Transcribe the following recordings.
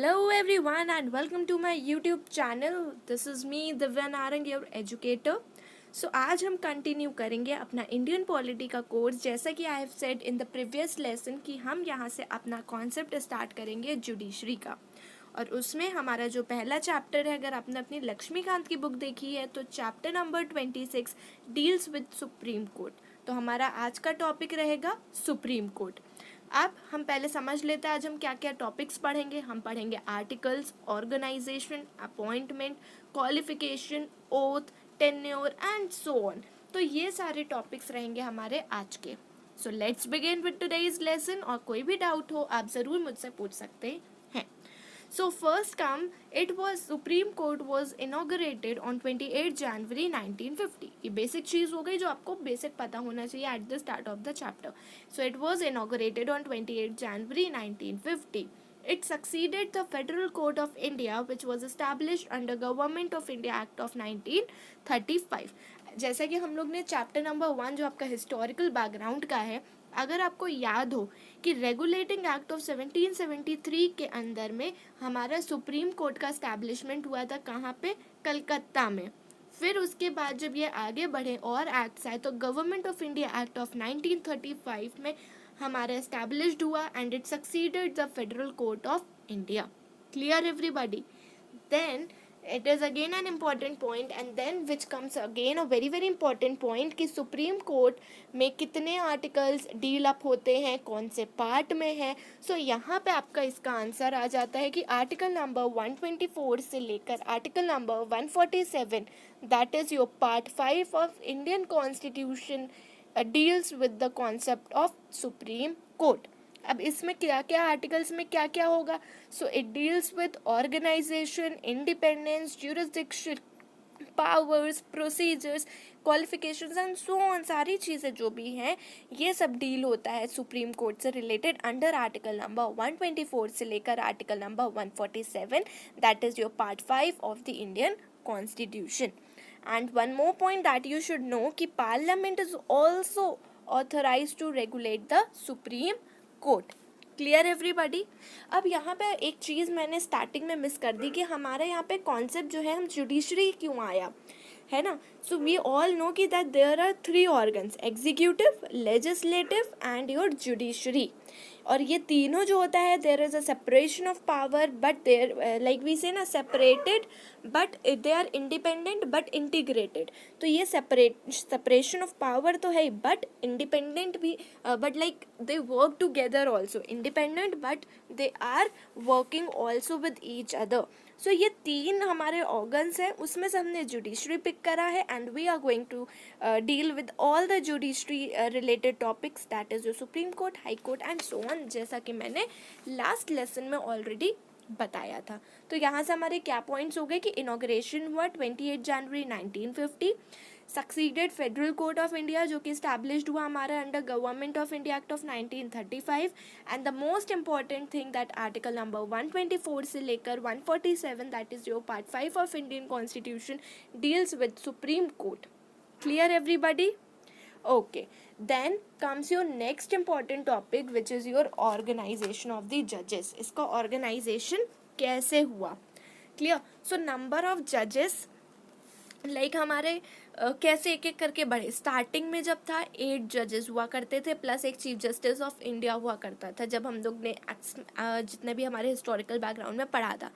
Hello everyone and welcome to my YouTube channel. This is me Divya Narang, your educator. So आज हम continue करेंगे अपना Indian polity का course. जैसा कि I have said in the previous lesson कि हम यहाँ से अपना कॉन्सेप्ट स्टार्ट करेंगे जुडिशरी का. और उसमें हमारा जो पहला चैप्टर है, अगर आपने अपनी लक्ष्मीकांत की बुक देखी है तो chapter number 26 deals with supreme court. तो हमारा आज का टॉपिक रहेगा सुप्रीम कोर्ट. अब हम पहले समझ लेते हैं आज हम क्या क्या टॉपिक्स पढ़ेंगे. हम पढ़ेंगे articles, organisation, appointment, qualification, oath, tenure and so on. तो ये सारे टॉपिक्स रहेंगे हमारे आज के. So let's begin with today's lesson. और कोई भी डाउट हो आप ज़रूर मुझसे पूछ सकते हैं. So first come, Supreme Court was inaugurated on 28 January 1950. ये बेसिक चीज़ हो गई जो आपको बेसिक पता होना चाहिए at the start of the chapter. So it was inaugurated on 28 January 1950. It succeeded the Federal Court of India, which was established under Government of India Act of 1935. जैसा कि हम लोग ने चैप्टर नंबर 1 जो आपका हिस्टोरिकल बैकग्राउंड का है, अगर आपको याद हो कि रेगुलेटिंग एक्ट ऑफ 1773 के अंदर में हमारा सुप्रीम कोर्ट का एस्टैब्लिशमेंट हुआ था. कहाँ पे? कलकत्ता में. फिर उसके बाद जब ये आगे बढ़े और एक्ट्स आए तो government of India act of 1935 में हमारा एस्टैब्लिश्ड हुआ and it succeeded the federal court of India. Clear everybody? Then it is again an important point and then which comes again a very very important point कि supreme court में कितने articles deal up होते हैं, कौन से part में है. सो यहाँ पे आपका इसका आंसर आ जाता है कि आर्टिकल नंबर 124 से लेकर article number 147 that is your part 5 of Indian constitution deals with the concept of supreme court. अब इसमें क्या क्या आर्टिकल्स में क्या क्या होगा. So it deals with organisation, independence, jurisdiction, powers, procedures, qualifications and so on. सारी चीज़ें जो भी हैं ये सब डील होता है सुप्रीम कोर्ट से रिलेटेड अंडर आर्टिकल नंबर 124 से लेकर article number 147 that is your part 5 of the Indian constitution. And one more point that you should know कि parliament is also authorise to regulate the supreme court. Clear everybody? अब यहाँ पे एक चीज़ मैंने starting में miss कर दी कि हमारे यहाँ पे कॉन्सेप्ट जो है हम जुडिशरी क्यों आया है ना. सो वी ऑल नो कि that there are 3 organs, executive, legislative and your judiciary. और ये तीनों जो होता है there is a separation of power but there like we say ना separated but they are independent but integrated. तो ये सेपरेशन ऑफ पावर तो है बट इंडिपेंडेंट भी, but like they work together also. Independent but they are working also with each other. सो ये 3 हमारे organs हैं, उसमें से हमने जुडिशरी पिक करा है and we are going to deal with all the judiciary related topics that is your supreme court, high court and so on, जैसा कि मैंने लास्ट लेसन में ऑलरेडी बताया था. तो यहाँ से हमारे क्या पॉइंट्स हो गए कि इनॉग्रेशन हुआ 28 जनवरी 1950. Succeeded federal court of India जो कि इस्टेब्लिश्ड हुआ हमारा under government of India act of 1935. And the most important thing that article number 124 से लेकर 147 that is your part 5 of Indian constitution deals with supreme court. Clear everybody? Okay, then comes your next important topic which is your organization of the judges. इसका organization कैसे हुआ? Clear? So number of judges like हमारे कैसे एक एक करके बढ़े. Starting में जब था 8 जजेस हुआ करते थे प्लस एक चीफ जस्टिस ऑफ इंडिया हुआ करता था जब हम लोग ने जितने भी हमारे हिस्टोरिकल बैकग्राउंड में पढ़ा था.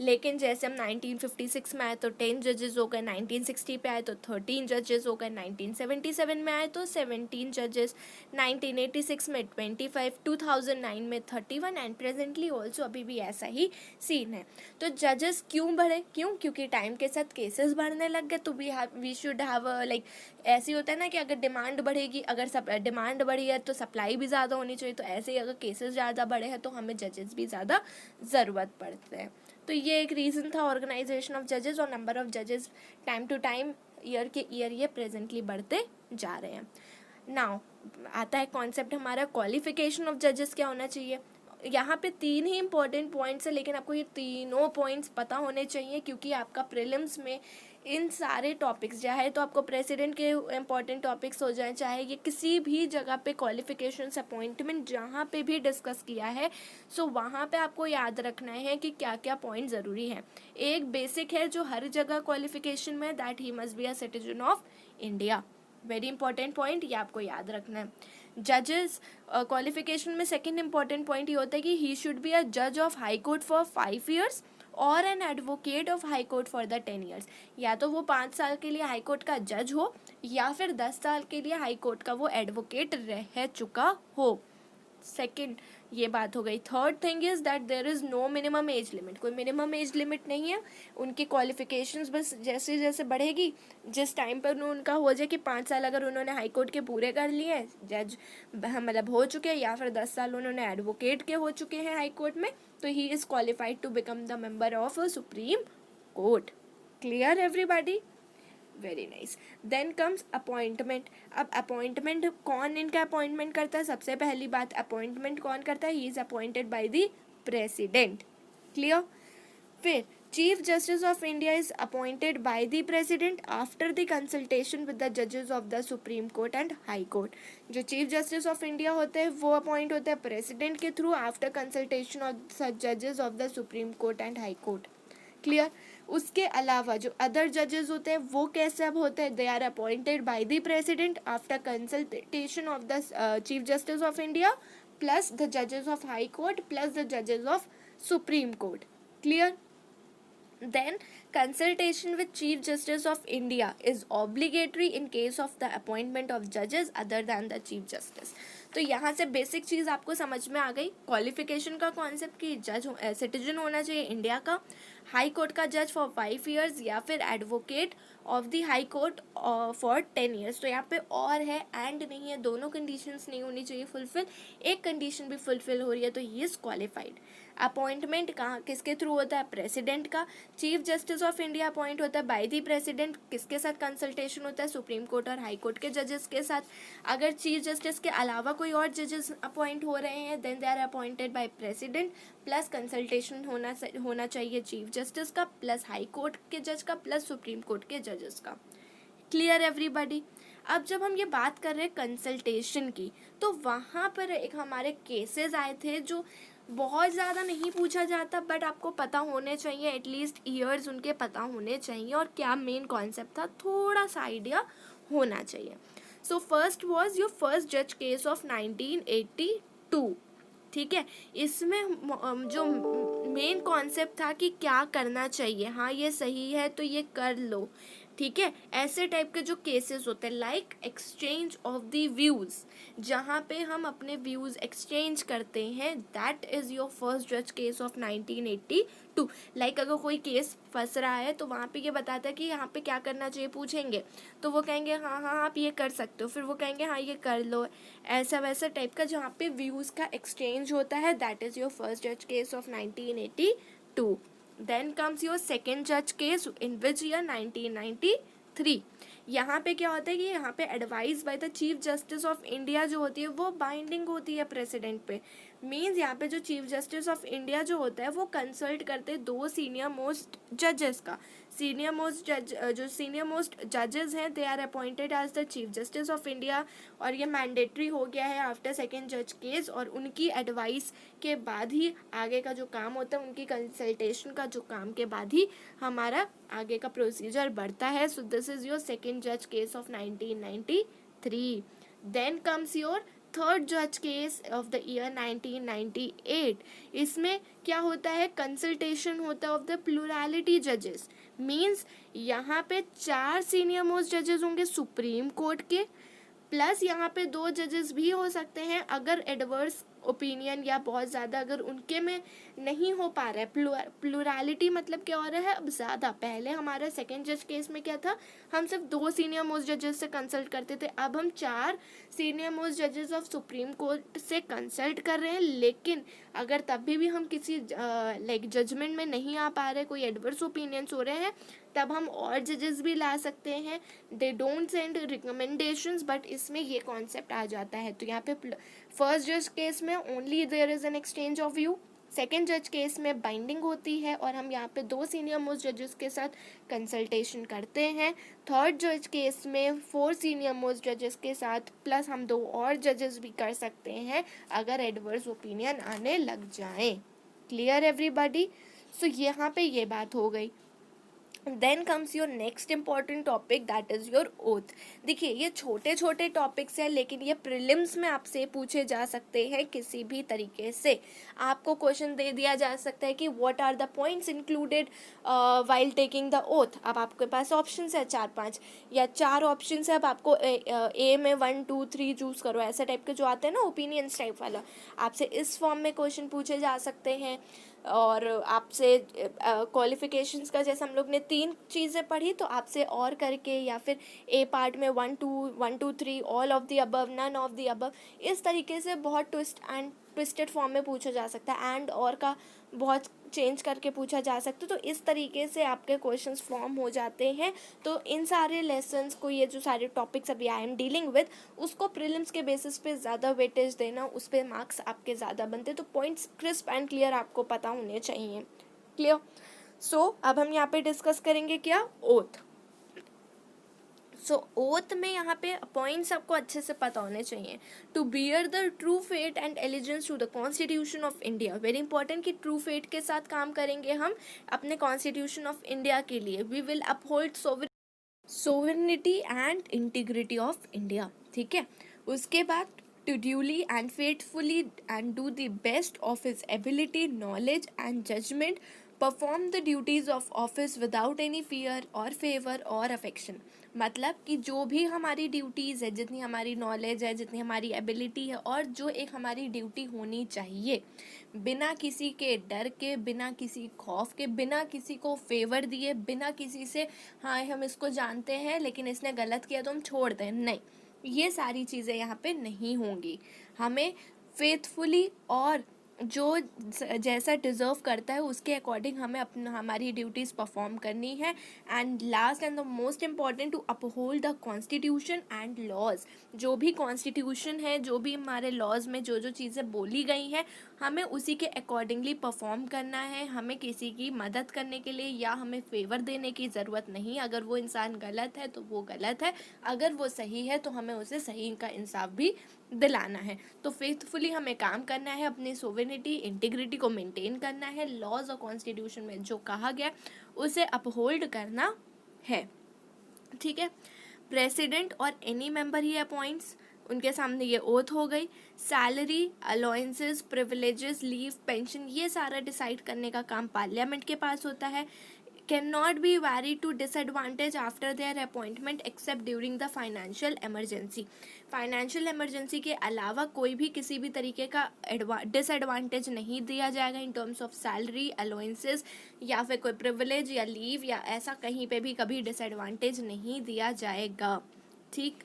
लेकिन जैसे हम 1956 में आए तो 10 जजेस हो गए, 1960 पे आए तो 13 जजेस हो गए, 1977 में आए तो 17 जजेस, 1986 में 25, 2009 में 31 एंड प्रेजेंटली ऑल्सो अभी भी ऐसा ही सीन है. तो जजेस क्यों बढ़े? क्योंकि टाइम के साथ केसेस बढ़ने लग गए. तो वी शुड हैव लाइक ऐसे होता है ना कि अगर डिमांड बढ़ेगी, अगर डिमांड बढ़ी है तो सप्लाई भी ज़्यादा होनी चाहिए. तो ऐसे ही अगर केसेस ज़्यादा बढ़े हैं तो हमें जजेस भी ज़्यादा ज़रूरत पड़ते हैं. तो ये एक रीज़न था ऑर्गेनाइजेशन ऑफ जजेस. और नंबर ऑफ जजेस टाइम टू टाइम ईयर के ईयर ये प्रेजेंटली बढ़ते जा रहे हैं. नाउ आता है कॉन्सेप्ट हमारा क्वालिफिकेशन ऑफ जजेस क्या होना चाहिए. यहाँ पे 3 ही इम्पोर्टेंट पॉइंट्स है, लेकिन आपको ये तीनों पॉइंट्स पता होने चाहिए, क्योंकि आपका प्रीलिम्स में इन सारे टॉपिक्स, चाहे तो आपको प्रेसिडेंट के इम्पॉर्टेंट टॉपिक्स हो जाएं, चाहे ये किसी भी जगह पे क्वालिफिकेशंस अपॉइंटमेंट जहाँ पे भी डिस्कस किया है, सो वहाँ पे आपको याद रखना है कि क्या क्या पॉइंट ज़रूरी है। एक बेसिक है जो हर जगह क्वालिफिकेशन में, that he must be a citizen of India. Very important point, ये आपको याद रखना है। जजेस क्वालिफिकेशन में सेकंड इंपॉर्टेंट पॉइंट ये होता है कि ही शुड बी अ जज of high court for 5 years और an advocate of high court for the 10 years। या तो वो 5 साल के लिए हाई कोर्ट का जज हो, या फिर 10 साल के लिए हाई कोर्ट का वो एडवोकेट रह चुका हो। सेकंड ये बात हो गई। Third thing is that there is no minimum age limit, कोई मिनिमम एज लिमिट नहीं है। उनकी क्वालिफिकेशंस बस जैसे जैसे बढ़ेगी, जिस टाइम पर उनका हो जाए कि 5 साल अगर उन्होंने हाई कोर्ट के पूरे कर लिए हैं, जज मतलब हो चुके हैं, या फिर 10 साल उन्होंने एडवोकेट के हो चुके हैं हाई कोर्ट में, तो he is qualified to become the member of supreme court. Clear everybody? Very nice. Then comes appointment. अब अपॉइंटमेंट कौन इनका अपॉइंटमेंट करता है? सबसे पहली बात, अपॉइंटमेंट कौन करता है? He is appointed by the president. Clear? फिर chief justice of India is appointed by the president after the consultation with the जजेस of the supreme court and high court. जो चीफ जस्टिस ऑफ इंडिया होते हैं वो appoint होते हैं president के through after consultation of जजेस of the supreme court and high court. Clear? उसके अलावा जो अदर जजेस होते हैं वो कैसे अब होते हैं? They are appointed by the president after consultation of the chief justice of India plus the जजेस of high court plus the जजेस of supreme court. Clear? Then consultation with Chief Justice of India is obligatory in case of the appointment of judges other than the Chief Justice। तो यहाँ से basic चीज़ आपको समझ में आ गई। Qualification का concept कि जज सिटीजन होना चाहिए इंडिया का, हाई कोर्ट का जज फॉर 5 years, या फिर advocate of the high court for 10 years। तो यहाँ पे और है, एंड नहीं है, दोनों कंडीशंस नहीं होनी चाहिए फुलफिल, एक कंडीशन भी फुलफिल हो रही है तो ही इज़ क्वालिफाइड। अपॉइंटमेंट कहाँ किसके थ्रू होता है? प्रेसिडेंट का। Chief justice of India appoint होता है बाय द प्रेसिडेंट, किसके साथ कंसल्टेशन होता है? सुप्रीम कोर्ट और हाई कोर्ट के जजेस के साथ। अगर चीफ जस्टिस के अलावा कोई और जजेस अपॉइंट हो रहे हैं, then they are appointed by president plus consultation होना चाहिए चीफ जस्टिस का प्लस हाई कोर्ट के जज का प्लस सुप्रीम कोर्ट के जजेस का। Clear everybody? अब जब हम ये बात कर रहे हैं कंसल्टेशन की, तो वहाँ पर एक हमारे केसेस आए थे जो बहुत ज़्यादा नहीं पूछा जाता, बट आपको पता होने चाहिए, एटलीस्ट ईयर्स उनके पता होने चाहिए, और क्या मेन कॉन्सेप्ट था थोड़ा सा आइडिया होना चाहिए। So first was your first जज केस ऑफ 1982। ठीक है, इसमें जो मेन कॉन्सेप्ट था कि क्या करना चाहिए, हाँ ये सही है तो ये कर लो। ठीक है, ऐसे टाइप के जो केसेस होते हैं, like exchange of the views, जहाँ पे हम अपने व्यूज़ एक्सचेंज करते हैं, दैट इज़ योर फर्स्ट जज केस ऑफ 1982। लाइक अगर कोई केस फंस रहा है तो वहाँ पे ये बताता है कि यहाँ पे क्या करना चाहिए, पूछेंगे तो वो कहेंगे हाँ हाँ आप ये कर सकते हो, फिर वो कहेंगे हाँ ये कर लो, ऐसा वैसा टाइप का जहाँ पे व्यूज़ का एक्सचेंज होता है, दैट इज़ योर फर्स्ट जज case of 1982। Then comes your second judge case in which year? 1993। यहाँ पे क्या होता है कि यहाँ पे advice by the chief justice of India जो होती है वो बाइंडिंग होती है प्रेसिडेंट पे। मीन्स यहाँ पे जो चीफ जस्टिस ऑफ इंडिया जो होता है वो कंसल्ट करते हैं दो सीनियर मोस्ट जजेस का। सीनियर मोस्ट जजेस हैं, they are appointed as the chief justice of India, और ये मैंडेटरी हो गया है आफ्टर सेकेंड जज केस, और उनकी एडवाइस के बाद ही आगे का जो काम होता है, उनकी कंसल्टेशन का जो काम के बाद ही हमारा आगे का प्रोसीजर बढ़ता है। So this is your second जज case of 1993। Then comes your third जज केस ऑफ द ईयर 1998। इसमें क्या होता है? कंसल्टेशन होता है ऑफ द प्लूरैलिटी जजेस। मीन्स यहाँ पे 4 सीनियर मोस्ट जजेस होंगे सुप्रीम कोर्ट के, प्लस यहाँ पे 2 जजेस भी हो सकते हैं अगर एडवर्स ओपिनियन या बहुत ज़्यादा अगर उनके में नहीं हो पा रहा है। प्लूरैलिटी मतलब क्या हो रहा है? अब ज़्यादा, पहले हमारा सेकेंड जज केस में क्या था, हम सिर्फ 2 सीनियर मोस्ट जजेस से कंसल्ट करते थे, अब हम 4 सीनियर मोस्ट जजेस ऑफ सुप्रीम कोर्ट से कंसल्ट कर रहे हैं। लेकिन अगर तभी भी हम किसी लाइक जजमेंट में नहीं आ पा रहे, कोई एडवर्स ओपिनियंस हो रहे हैं, तब हम और जजेस भी ला सकते हैं। They don't send recommendations, but इसमें ये कॉन्सेप्ट आ जाता है। तो यहाँ पे फर्स्ट जज केस में only there is an exchange of view, second जज केस में बाइंडिंग होती है और हम यहाँ पे 2 सीनियर मोस्ट जजेस के साथ कंसल्टेशन करते हैं। थर्ड जज केस में 4 सीनियर मोस्ट जजेस के साथ प्लस हम 2 और जजेस भी कर सकते हैं अगर एडवर्स ओपिनियन आने लग जाए। Clear everybody? सो यहाँ पे ये बात हो गई। Then comes your next important topic, that is your oath. देखिए ये छोटे छोटे टॉपिक्स हैं लेकिन ये प्रीलिम्स में आपसे पूछे जा सकते हैं किसी भी तरीके से। आपको क्वेश्चन दे दिया जा सकता है कि what are the points included while taking the oath. अब आपके पास ऑप्शंस है 4-5 या 4 ऑप्शंस है, अब आपको ए में 1 2 3 चूज़ करो, ऐसे टाइप के जो आते हैं ना ओपिनियंस टाइप वाला, आपसे इस फॉर्म में क्वेश्चन पूछे जा सकते हैं। और आपसे क्वालिफिकेशंस का जैसे हम लोग ने 3 चीज़ें पढ़ी तो आपसे और करके या फिर ए पार्ट में 1 2 3 all of the above, none of the above, इस तरीके से बहुत ट्विस्टेड फॉर्म में पूछा जा सकता है। एंड और का बहुत चेंज करके पूछा जा सकता है। तो इस तरीके से आपके क्वेश्चंस फॉर्म हो जाते हैं। तो इन सारे लेसन्स को, ये जो सारे टॉपिक्स अभी आई एम डीलिंग विद, उसको प्रीलिम्स के बेसिस पे ज़्यादा वेटेज देना, उस पर मार्क्स आपके ज़्यादा बनते। तो पॉइंट्स क्रिस्प एंड क्लियर आपको पता होने चाहिए। क्लियर? सो अब हम यहाँ पे डिस्कस करेंगे क्या, ओथ। सो ओथ में यहाँ पे पॉइंट्स आपको अच्छे से पता होने चाहिए। To bear the true faith and allegiance to the constitution of India, very important कि ट्रू फेट के साथ काम करेंगे हम अपने कॉन्स्टिट्यूशन ऑफ इंडिया के लिए। We will uphold sovereignty and integrity of India. ठीक है, उसके बाद to duly and faithfully and do the best of his ability, knowledge and judgement, perform the duties of office without any fear और favour और affection. मतलब कि जो भी हमारी ड्यूटीज़ है, जितनी हमारी नॉलेज है, जितनी हमारी एबिलिटी है, और जो एक हमारी ड्यूटी होनी चाहिए, बिना किसी के डर के, बिना किसी खौफ के, बिना किसी को फेवर दिए, बिना किसी से हाँ हम इसको जानते हैं लेकिन इसने गलत किया तो हम छोड़ दें, नहीं, ये सारी चीज़ें यहाँ पे नहीं होंगी। हमें फेथफुली और जो जैसा डिज़र्व करता है उसके अकॉर्डिंग हमें अपना हमारी ड्यूटीज़ परफॉर्म करनी है। And last and the most important, to uphold the constitution and laws. जो भी कॉन्स्टिट्यूशन है, जो भी हमारे लॉज में जो जो चीज़ें बोली गई हैं, हमें उसी के अकॉर्डिंगली परफॉर्म करना है। हमें किसी की मदद करने के लिए या हमें फेवर देने की ज़रूरत नहीं। अगर वो इंसान गलत है तो वो गलत है, अगर वो सही है तो हमें उसे सही का इंसाफ भी दिलाना है। तो फेथफुली हमें काम करना है, अपनी सोवेनिटी, इंटीग्रिटी को मेंटेन करना है, लॉज और कॉन्स्टिट्यूशन में जो कहा गया उसे अपहोल्ड करना है। ठीक है, प्रेसिडेंट और एनी मेंबर ही अपॉइंट्स, उनके सामने ये ओथ हो गई। Salary, allowances, privileges, leave, pension, ये सारा डिसाइड करने का काम पार्लियामेंट के पास होता है। Can not be very to disadvantage after their appointment except during the financial emergency. Financial emergency के अलावा कोई भी किसी भी तरीके का डिसएडवांटेज नहीं दिया जाएगा in terms of salary, allowances या फिर कोई प्रिविलेज या लीव, या ऐसा कहीं पे भी कभी डिसएडवांटेज नहीं दिया जाएगा। ठीक,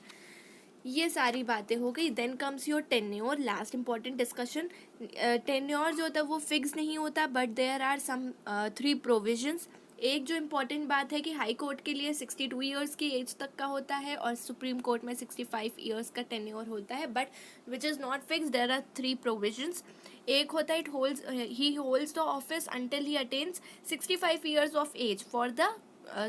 ये सारी बातें हो गई। Then comes your tenure, last important discussion. Tenure जो होता है वो फिक्स नहीं होता, but there are some 3 provisions. एक जो इम्पॉर्टेंट बात है कि हाई कोर्ट के लिए 62 ईयर्स की एज तक का होता है और सुप्रीम कोर्ट में 65 ईयर्स का टेन्योर होता है, but which is not fix. There are 3 provisions. एक होता है he holds the office until he attains 65 years of age. For the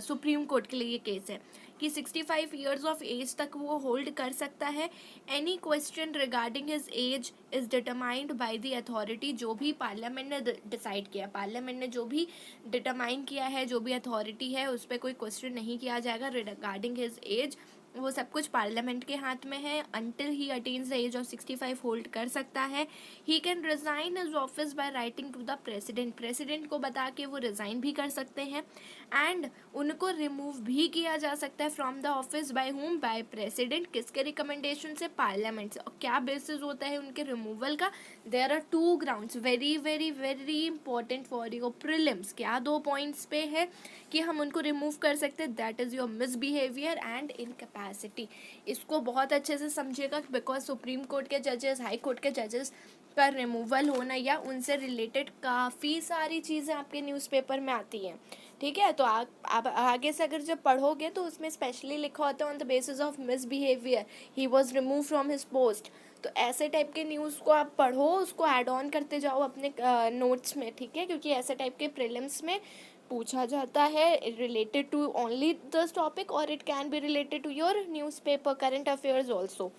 supreme court के लिए ये केस है कि 65 ईयर्स ऑफ एज तक वो होल्ड कर सकता है। Any question regarding his age is determined by the authority. जो भी पार्लियामेंट ने डिसाइड किया, पार्लियामेंट ने जो भी डिटरमाइन किया है, जो भी अथॉरिटी है, उस पर कोई क्वेश्चन नहीं किया जाएगा रिगार्डिंग हिज एज। वो सब कुछ पार्लियामेंट के हाथ में है। Until he attains the age of 65 hold कर सकता है। He can resign his office by writing to the president. President को बता के वो रिज़ाइन भी कर सकते हैं। एंड उनको रिमूव भी किया जा सकता है from the office by whom, by president. किसके रिकमेंडेशन से? पार्लियामेंट से। और क्या बेसिस होता है उनके रिमूवल का? There are 2 grounds, very very very important for your prelims. क्या 2 पॉइंट्स पे है कि हम उनको रिमूव कर सकते हैं? That is your misbehaviour and incapacity. इसको बहुत अच्छे से समझिएगा, बिकॉज सुप्रीम कोर्ट के जजेस, हाई कोर्ट के जजेस का रिमूवल होना या उनसे रिलेटेड काफ़ी सारी चीज़ें आपके न्यूज़पेपर में आती हैं। ठीक है, तो आप आगे से अगर जब पढ़ोगे तो उसमें स्पेशली लिखा होता है on the basis of misbehaviour he was remove from his post. तो ऐसे टाइप के न्यूज़ को आप पढ़ो, उसको ऐड ऑन करते जाओ अपने नोट्स में, ठीक है, क्योंकि ऐसे टाइप के प्रीलिम्स में पूछा जाता है related to only this topic, और it can be related to your newspaper current affairs also.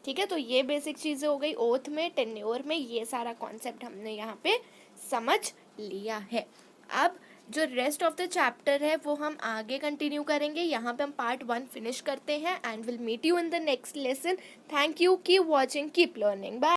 ठीक है, तो ये बेसिक चीज़ें हो गई। ओथ में, टेन्योर में, ये सारा कॉन्सेप्ट हमने यहाँ पे समझ लिया है। अब जो रेस्ट ऑफ द चैप्टर है वो हम आगे कंटिन्यू करेंगे। यहाँ पे हम पार्ट 1 फिनिश करते हैं and will meet you in the next lesson. Thank you, keep watching, keep learning, bye.